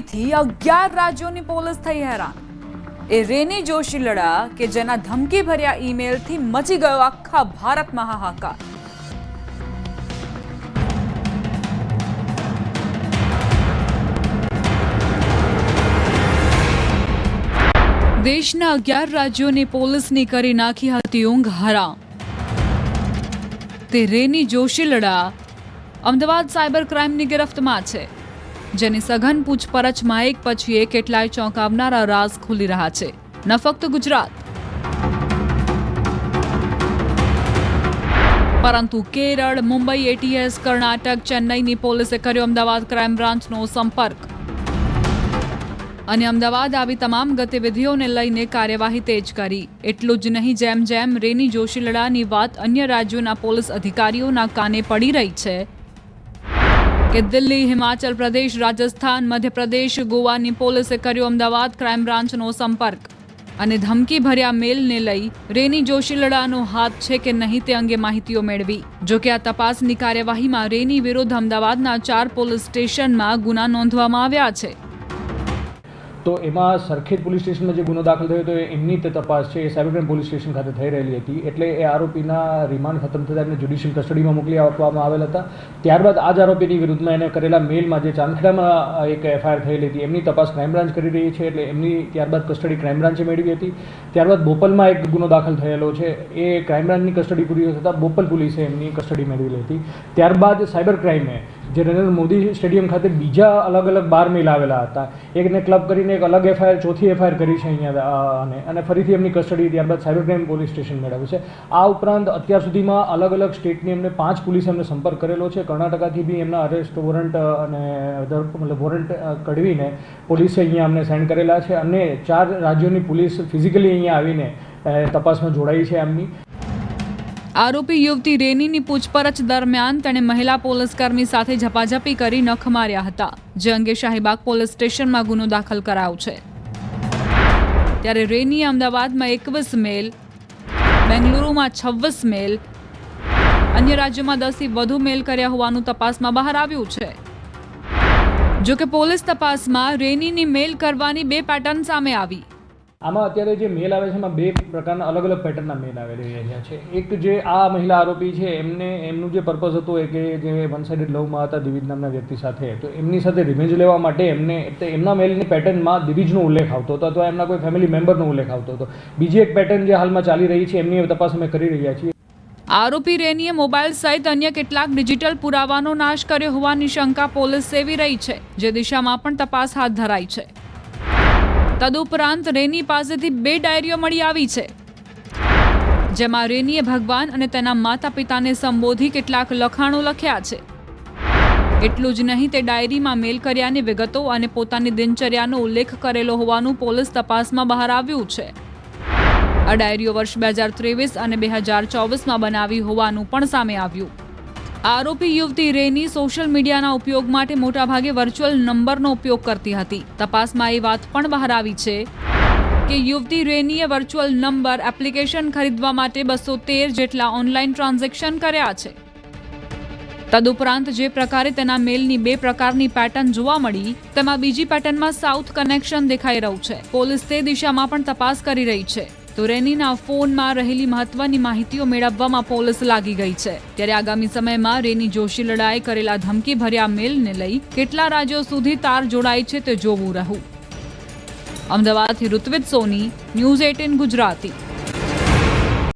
ફરીથી 11 રાજ્યોની પોલીસ થઈ હેરાન। એ રેની જોશીલડા કે જેના ધમકીભર્યા ઈમેલથી મચી ગયો આખા ભારતમાં હાહાકાર। દેશના 11 રાજ્યોની પોલીસની કરી નાખી હતી ઊંઘ હરામ। તે રેની જોશીલડા અમદાવાદ સાયબર ક્રાઇમની ગિરફ્તમાં છે, જેની સઘન પૂછપરછમાં એક પછી એક કેટલાય ચોંકાવનારા રાઝ ખુલી રહ્યા છે। ન ફક્ત ગુજરાત, પરંતુ કેરળ, મુંબઈ, એટીએસ, કર્ણાટક, ચેન્નઈની પોલીસે કર્યો અમદાવાદ ક્રાઇમ બ્રાન્ચનો સંપર્ક અને અમદાવાદ આવી તમામ ગતિવિધિઓને લઈને કાર્યવાહી તેજ કરી। એટલું જ નહીં, જેમ જેમ રેની જોશીલડાની વાત અન્ય રાજ્યોના પોલીસ અધિકારીઓના કાને પડી રહી છે કે દિલ્હી, હિમાચલ પ્રદેશ, રાજસ્થાન, મધ્યપ્રદેશ, ગોવાની પોલીસે કર્યો અમદાવાદ ક્રાઇમ બ્રાન્ચનો સંપર્ક અને ધમકી ભર્યા મેલને લઈ રેની જોશીલડાનો હાથ છે કે નહીં તે અંગે માહિતીઓ મેળવી। જો કે આ તપાસની કાર્યવાહીમાં રેની વિરુદ્ધ અમદાવાદના 4 પોલીસ સ્ટેશનમાં ગુના નોંધવામાં આવ્યા છે। તો એમાં સરખેજ પોલીસ સ્ટેશનમાં જે ગુનો દાખલ થયો હતો એમની તે તપાસ છે એ સાયબર ક્રાઇમ પોલીસ સ્ટેશન ખાતે થઈ રહેલી હતી। એટલે એ આરોપીના રિમાન્ડ ખતમ થતાં એમને જ્યુડિશિયલ કસ્ટડીમાં મોકલી આપવામાં આવેલ હતા। ત્યારબાદ આ જ આરોપીની વિરુદ્ધમાં એને કરેલા મેલમાં જે ચાંદખેડામાં એક એફઆઈઆર થયેલી હતી એમની તપાસ ક્રાઇમ બ્રાન્ચ કરી રહી છે। એટલે એમની ત્યારબાદ કસ્ટડી ક્રાઇમ બ્રાન્ચે મેળવી હતી। ત્યારબાદ બોપલમાં એક ગુનો દાખલ થયેલો છે, એ ક્રાઇમ બ્રાન્ચની કસ્ટડી પૂરી થતાં બોપલ પોલીસે એમની કસ્ટડી મેળવેલી હતી। ત્યારબાદ સાયબર ક્રાઇમે જે નરેન્દ્ર મોદી સ્ટેડિયમ ખાતે બીજા અલગ અલગ 12 મેલ આવેલા હતા, એકને ક્લબ કરીને એક અલગ એફઆઈઆર, ચોથી એફઆઈઆર કરી છે અહીંયા અને ફરીથી એમની કસ્ટડી ત્યારબાદ સાયબર ક્રાઇમ પોલીસ સ્ટેશન મેળવે છે। આ ઉપરાંત અત્યાર સુધીમાં અલગ અલગ સ્ટેટની એમને 5 પોલીસે એમને સંપર્ક કરેલો છે। કર્ણાટકાથી બી એમના અરેસ્ટ વોરંટ અને વોરંટ કઢવીને પોલીસે અહીંયા અમને સેન્ડ કરેલા છે અને 4 રાજ્યોની પોલીસ ફિઝિકલી અહીંયા આવીને તપાસમાં જોડાઈ છે એમની। આરોપી યુવતી રેનીની પૂછપરછ દરમિયાન તેણે મહિલા પોલીસકર્મી સાથે ઝપાઝપી કરી નખ માર્યા હતા, જે અંગે શાહીબાગ પોલીસ સ્ટેશનમાં ગુનો દાખલ કરાયો છે। ત્યારે રેનીએ અમદાવાદમાં 21 મેલ, બેંગલુરુમાં 26 મેલ, અન્ય રાજ્યોમાં 10થી વધુ મેલ કર્યા હોવાનું તપાસમાં બહાર આવ્યું છે। જો કે પોલીસ તપાસમાં રેનીની મેલ કરવાની 2 પેટર્ન સામે આવી। આમાં અત્યારે જે મેલ આવે છે એમાં 2 પ્રકારના અલગ અલગ પેટર્નના મેલ આવેલી રહ્યા છે। એક જે આ મહિલા આરોપી છે એમનું જે પર્પઝ હતો એ કે જે વન સાઇડેડ લવમાં હતા દિવિજ નામના વ્યક્તિ સાથે, તો એમની સાથે રિવેન્જ લેવા માટે એમના મેલની પેટર્નમાં દિવિજનો ઉલ્લેખ આવતો હતો અથવા એમના કોઈ ફેમિલી મેમ્બરનો ઉલ્લેખ આવતો હતો। બીજી એક પેટર્ન જે હાલમાં ચાલી રહી છે એમની તપાસ અમે કરી રહ્યા છીએ। આરોપી રેનીએ મોબાઈલ સહિત અન્ય કેટલાક ડિજિટલ પુરાવાનો નાશ કર્યો હોવાની શંકા પોલીસ સેવી રહી છે, જે દિશામાં પણ તપાસ હાથ ધરાઈ છે। તદુપરાંત રેની પાસેથી 2 ડાયરીઓ મળી આવી છે, જેમાં રેનીએ ભગવાન અને તેના માતા પિતાને સંબોધી કેટલાક લખાણો લખ્યા છે। એટલું જ નહીં, તે ડાયરીમાં મેલ કર્યાની વિગતો અને પોતાની દિનચર્યાનો ઉલ્લેખ કરેલો હોવાનું પોલીસ તપાસમાં બહાર આવ્યું છે। આ ડાયરીઓ વર્ષ 2023 અને 2024માં બનાવી હોવાનું પણ સામે આવ્યું। આરોપી યુવતી રેની સોશિયલ મીડિયાના ઉપયોગ માટે મોટાભાગે વર્ચ્યુઅલ નંબરનો ઉપયોગ કરતી હતી। તપાસમાં એ વાત પણ બહાર આવી છે કે યુવતી રેનીએ વર્ચ્યુઅલ નંબર એપ્લિકેશન ખરીદવા માટે 213 જેટલા ઓનલાઈન ટ્રાન્ઝેક્શન કર્યા છે। તદુપરાંત જે પ્રકારે તેના મેલની 2 પ્રકારની પેટર્ન જોવા મળી, તેમાં બીજી પેટર્નમાં સાઉથ કનેક્શન દેખાઈ રહ્યું છે। પોલીસ તે દિશામાં પણ તપાસ કરી રહી છે। તો રેનીના ફોનમાં રહેલી મહત્વની માહિતીઓ મેળવવામાં પોલીસ લાગી ગઈ છે। ત્યારે આગામી સમયમાં રેની જોશીલડાએ કરેલા ધમકી ભર્યા મેલને લઈ કેટલા રાજ્યો સુધી તાર જોડાય છે તે જોવું રહ્યું। અમદાવાદથી ઋત્વિજ સોની, ન્યૂઝ 18 ગુજરાતી।